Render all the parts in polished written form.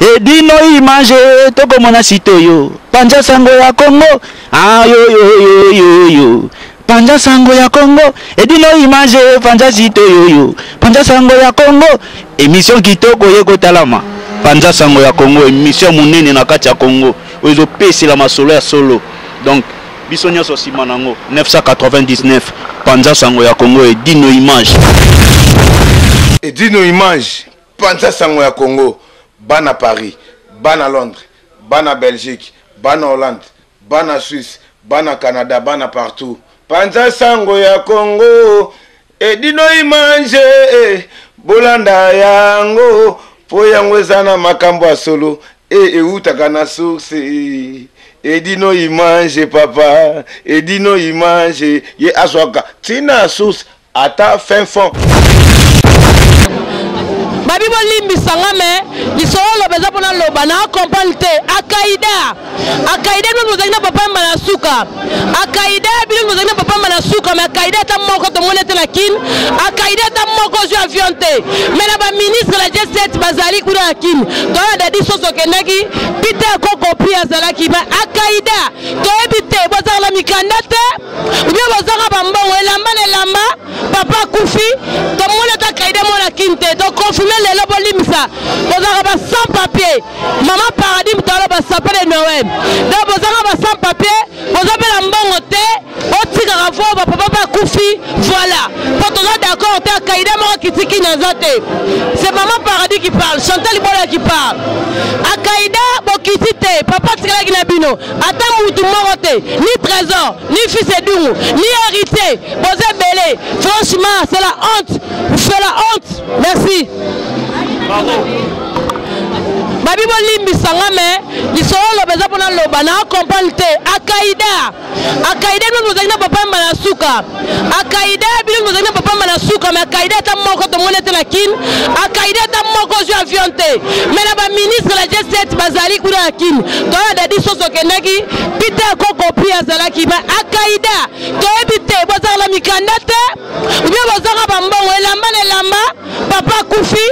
Edino image toko mona sitoyo Panja sango ya Congo ah yo Panja sango ya Congo Edino image Panja sitoyo Panja sango ya Congo émission kitoko yeko talama Panja sango ya Congo émission munene na kati ya Congo ozo pesi la masolo ya solo donc bisonya so simanango 999 Panja sango ya Congo Edino image Panja sango ya Congo Bana Paris, Bana Londres, Bana Belgique, Bana Hollande, Bana Suisse, Bana Canada, Bana partout. Panja sango ya Congo, Edino image, Bolanda yango, po yango zana makambo ya solo, utaka na source. Edino image papa, Edino image, ye aswaka, tina source, ata fin fond. Babibo limbi sangame lisolo beza pona loba na kompante akaida nous zangina papa manasuka akaida bilo nous zangina papa manasuka mais akaida ta moko to monete na kin akaida ta moko jo avionte mais na ba ministre la G7 bazali kuna na kin to na dadi soso kenaki Peter ko compris azalaki mais akaida to ebite bozala la mikandate ou bien bozala ba mbongo elamba papa kufi to monete akaida mona kinte to confirmer les lobos limsa bozaka sans papier maman paradis mutalo ba sapele Noël donc bozaka ba sans papier bozapela mbongo te otika ravo ba papa kufi voilà pour tout d'accord te akaida moko kitiki nazate c'est maman paradis qui parle Chantal Bola qui parle akaida bokitite papa tikala kina bino ata mutu moko te ni trésor ni fils edungu ni héritier bozebele franchement c'est la honte c'est la honte merci. Babibo limbi sangame lisolo beza pona loba na kompante akaida nous zangina papa manasuka akaida bilo nous zangina papa manasuka mais akaida ta moko to monete na kin akaida ta moko jo avionte mais na ba ministre la G7 bazali kuna na kin to na dadi soso kenaki Peter ko compris azalaki mais akaida to ebite bozala la mikandate ou bien bozala ba mbongo elamba papa kufi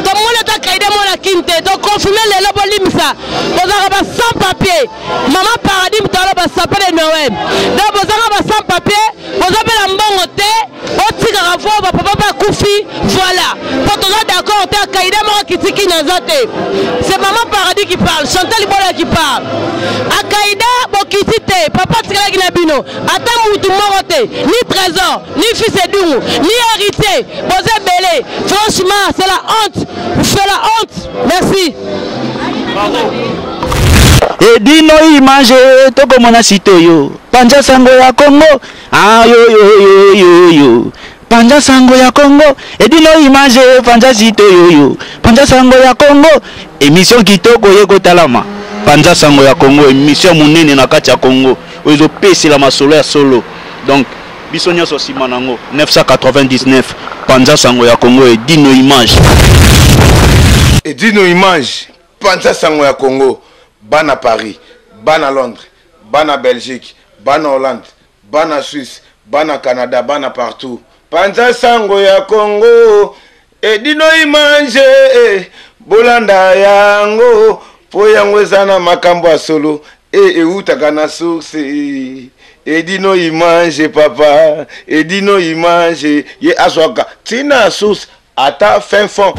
to monete akaida mona kinte to confirmer les lobos limsa bozaka ba sans papier maman paradis mutalo ba sapele Noël donc bozaka ba sans papier bozapela mbongo te otika ravo ba papa kufi voilà pour tout d'accord te akaida moko kitiki nazate c'est maman paradis qui parle Chantal Bola qui parle akaida bokitite papa tikala kina bino ata mutu moko te ni trésor ni fils edungu ni héritier bozebele franchement c'est la honte merci. Edino image toko mona sitoyo Panja sango ya Congo ah yo Panja sango ya Congo Edino image Panja sitoyo Panja sango ya Congo émission kitoko yeko talama Panja sango ya Congo émission munene na kati ya Congo ozo pesi la masolo ya solo donc bisonya so simanango 999 Panja sango ya Congo Edino image Panja sango ya Congo Bana Paris, Bana Londres, Bana Belgique, Bana Hollande, Bana Suisse, Bana Canada, Bana partout. Panja sango ya Congo Edino image Bolanda yango po yango zana makambo ya solo utaka na source. Edino image papa, Edino image ye aswaka tina source ata fin fond.